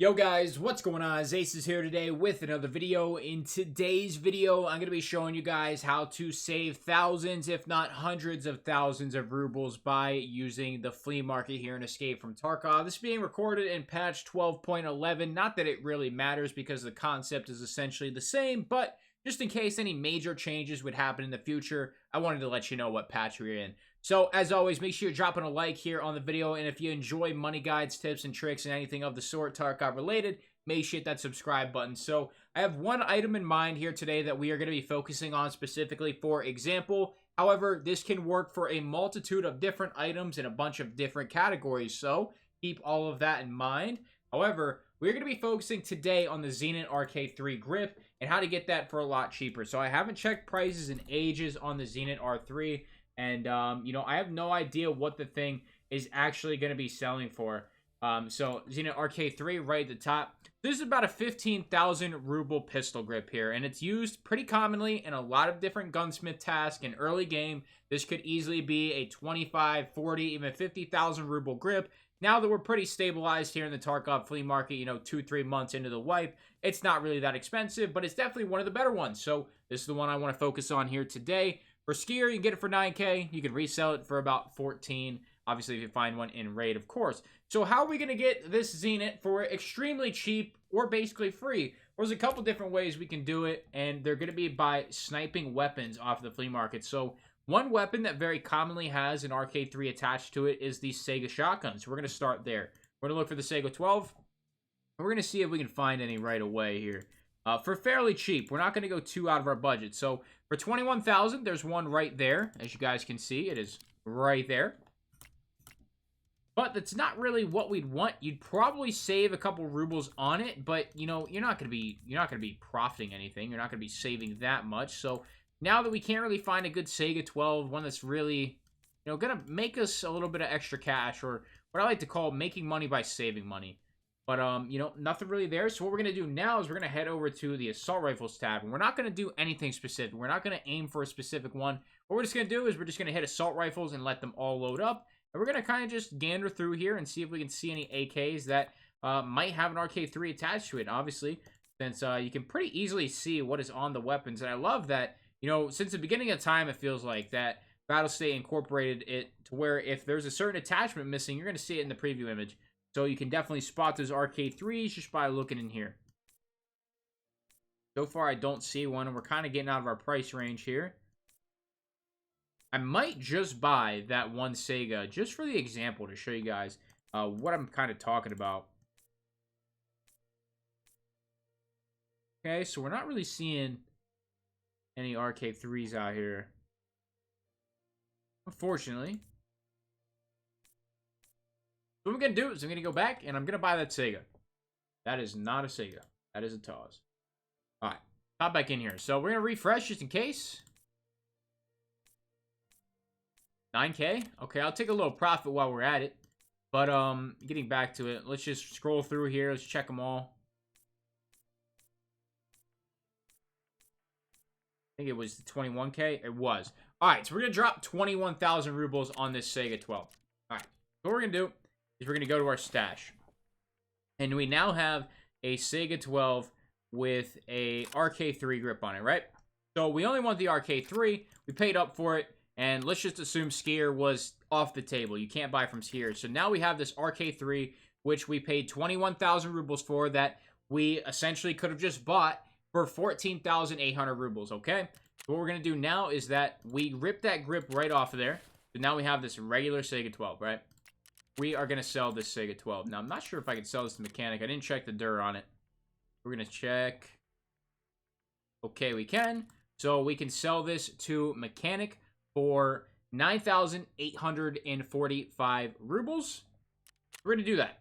Yo guys, what's going on? Ace is here today with another video. In today's video, I'm going to be showing you guys how to save thousands, if not hundreds of thousands of rubles by using the flea market here in Escape from Tarkov. This is being recorded in patch 12.11. Not that it really matters because the concept is essentially the same, but just in case any major changes would happen in the future, I wanted to let you know what patch we're in. So, as always, make sure you're dropping a like here on the video, and if you enjoy money guides, tips, and tricks, and anything of the sort Tarkov related, make sure you hit that subscribe button. So, I have one item in mind here today that we are going to be focusing on specifically for example. However, this can work for a multitude of different items in a bunch of different categories, so keep all of that in mind. However, we're going to be focusing today on the Zenit RK3 grip and how to get that for a lot cheaper. So, I haven't checked prices in ages on the Zenit R3. And, I have no idea what the thing is actually going to be selling for. So, Zenit RK3 right at the top. This is about a 15,000 ruble pistol grip here. And it's used pretty commonly in a lot of different gunsmith tasks in early game. This could easily be a 25, 40, even 50,000 ruble grip. Now that we're pretty stabilized here in the Tarkov flea market, 2-3 months into the wipe, it's not really that expensive, but it's definitely one of the better ones. So, this is the one I want to focus on here today. For Skier, you can get it for 9K. You can resell it for about 14. Obviously, if you find one in raid, of course. So how are we going to get this Zenit for extremely cheap or basically free? There's a couple different ways we can do it, and they're going to be by sniping weapons off the flea market. So one weapon that very commonly has an RK3 attached to it is the Sega shotgun. So we're going to start there. We're going to look for the Sega 12. We're going to see if we can find any right away here. For fairly cheap. We're not going to go too out of our budget. So for 21,000, there's one right there. As you guys can see, it is right there. But that's not really what we'd want. You'd probably save a couple rubles on it, but you're not going to be profiting anything. You're not going to be saving that much. So now that we can't really find a good Sega 12, one that's really going to make us a little bit of extra cash, or what I like to call making money by saving money. But, nothing really there. So what we're going to do now is we're going to head over to the Assault Rifles tab. And we're not going to do anything specific. We're not going to aim for a specific one. What we're just going to do is we're just going to hit Assault Rifles and let them all load up. And we're going to kind of just gander through here and see if we can see any AKs that might have an RK3 attached to it. Obviously, since you can pretty easily see what is on the weapons. And I love that, since the beginning of time, it feels like that Battlestate incorporated it to where if there's a certain attachment missing, you're going to see it in the preview image. So you can definitely spot those RK3s just by looking in here. So far, I don't see one, and we're kind of getting out of our price range here. I might just buy that one Sega, just for the example, to show you guys what I'm kind of talking about. Okay, so we're not really seeing any RK3s out here, unfortunately. So what I'm going to do is I'm going to go back and I'm going to buy that Sega. That is not a Sega. That is a Taz. Alright. Hop back in here. So we're going to refresh just in case. 9K. Okay, I'll take a little profit while we're at it. But, getting back to it. Let's just scroll through here. Let's check them all. I think it was 21K. It was. Alright, so we're going to drop 21,000 rubles on this Sega 12. Alright. So what we're going to do is we're going to go to our stash. And we now have a Sega 12 with a RK3 grip on it, right? So we only want the RK3. We paid up for it. And let's just assume Skier was off the table. You can't buy from Skier. So now we have this RK3, which we paid 21,000 rubles for, that we essentially could have just bought for 14,800 rubles, okay? So what we're going to do now is that we rip that grip right off of there. So now we have this regular Sega 12, right? We are going to sell this Sega 12. Now, I'm not sure if I can sell this to Mechanic. I didn't check the DUR on it. We're going to check. Okay, we can. So, we can sell this to Mechanic for 9,845 rubles. We're going to do that.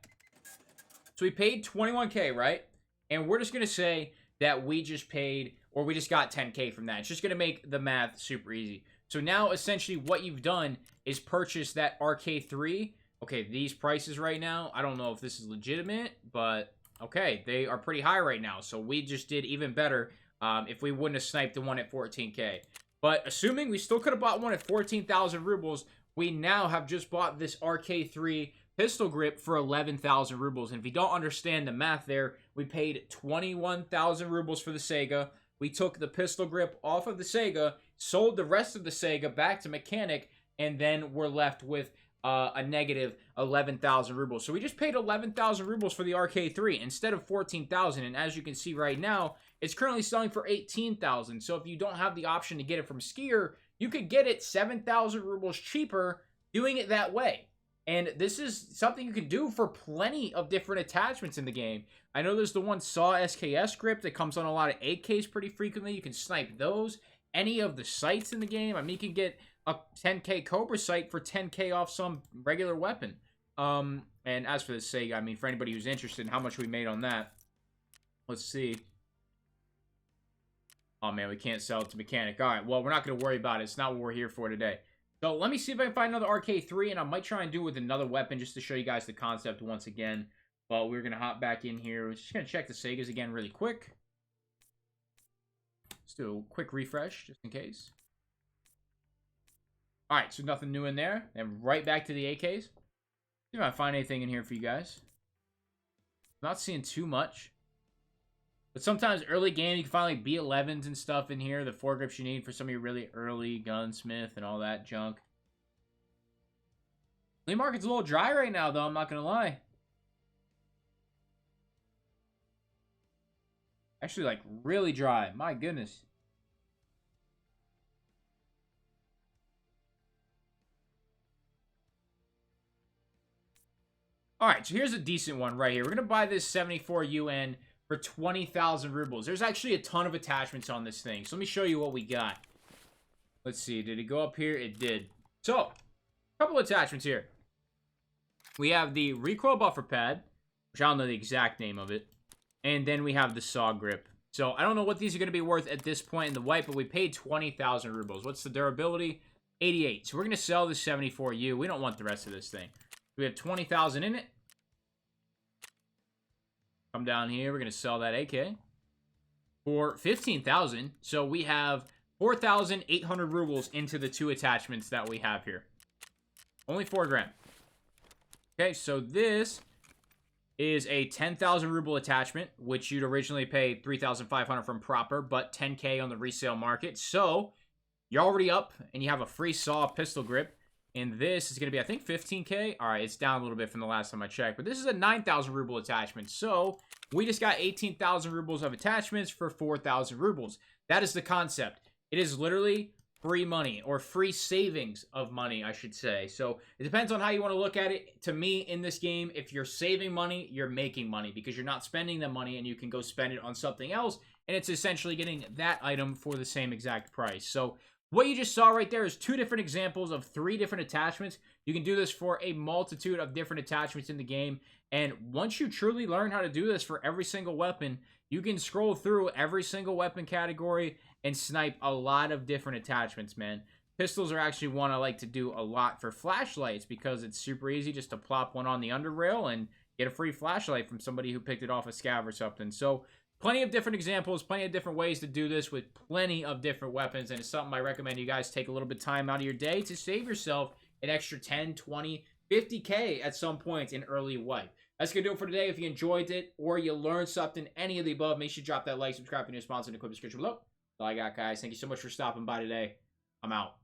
So, we paid 21K, right? And we're just going to say that we just paid, or we just got 10K from that. It's just going to make the math super easy. So, now, essentially, what you've done is purchase that RK3. Okay, these prices right now, I don't know if this is legitimate, but okay, they are pretty high right now. So we just did even better if we wouldn't have sniped the one at 14K. But assuming we still could have bought one at 14,000 rubles, we now have just bought this RK3 pistol grip for 11,000 rubles. And if you don't understand the math there, we paid 21,000 rubles for the Sega. We took the pistol grip off of the Sega, sold the rest of the Sega back to mechanic, and then we're left with a negative 11,000 rubles. So we just paid 11,000 rubles for the RK3 instead of 14,000. And as you can see right now, it's currently selling for 18,000. So if you don't have the option to get it from Skier, you could get it 7,000 rubles cheaper doing it that way. And this is something you can do for plenty of different attachments in the game. I know there's the one Saw SKS grip that comes on a lot of AKs pretty frequently. You can snipe those. Any of the sights in the game. I mean, you can get a 10k Cobra sight for 10k off some regular weapon. And as for the Sega, I mean, for anybody who's interested in how much we made on that, let's see. Oh, man, we can't sell it to mechanic. All right, well, we're not going to worry about it. It's not what we're here for today. So let me see if I can find another RK3, and I might try and do it with another weapon just to show you guys the concept once again. But we're going to hop back in here. We're just going to check the Segas again really quick. Let's do a quick refresh just in case. All right, so nothing new in there. And right back to the AKs. See if I find anything in here for you guys. Not seeing too much. But sometimes early game, you can find like B11s and stuff in here. The foregrips you need for some of your really early gunsmith and all that junk. Flea market's a little dry right now, though. I'm not going to lie. Actually, like, really dry. My goodness. Alright, so here's a decent one right here. We're going to buy this 74 UN for 20,000 rubles. There's actually a ton of attachments on this thing. So let me show you what we got. Let's see. Did it go up here? It did. So, a couple attachments here. We have the recoil buffer pad, which I don't know the exact name of it. And then we have the saw grip. So, I don't know what these are going to be worth at this point in the white, but we paid 20,000 rubles. What's the durability? 88. So, we're going to sell the 74U. We don't want the rest of this thing. We have 20,000 in it. Come down here. We're going to sell that AK for 15,000. So we have 4,800 rubles into the two attachments that we have here. Only 4 grand. Okay, so this is a 10,000 ruble attachment, which you'd originally pay 3,500 from proper, but 10k on the resale market. So you're already up, and you have a free saw pistol grip. And this is going to be, I think, 15k. All right, it's down a little bit from the last time I checked. But this is a 9,000 ruble attachment. So we just got 18,000 rubles of attachments for 4,000 rubles. That is the concept. It is literally free money, or free savings of money, I should say. So it depends on how you want to look at it. To me, in this game, if you're saving money, you're making money, because you're not spending the money and you can go spend it on something else. And it's essentially getting that item for the same exact price. So what you just saw right there is 2 different examples of 3 different attachments. You can do this for a multitude of different attachments in the game. And once you truly learn how to do this for every single weapon, you can scroll through every single weapon category and snipe a lot of different attachments, man. Pistols are actually one I like to do a lot for flashlights, because it's super easy just to plop one on the under rail and get a free flashlight from somebody who picked it off a scav or something. So plenty of different examples, plenty of different ways to do this with plenty of different weapons, and it's something I recommend you guys take a little bit of time out of your day to save yourself an extra 10, 20, 50k at some point in early white. That's going to do it for today. If you enjoyed it or you learned something, any of the above, make sure you drop that like, subscribe, and your sponsor in the description below. That's all I got, guys. Thank you so much for stopping by today. I'm out.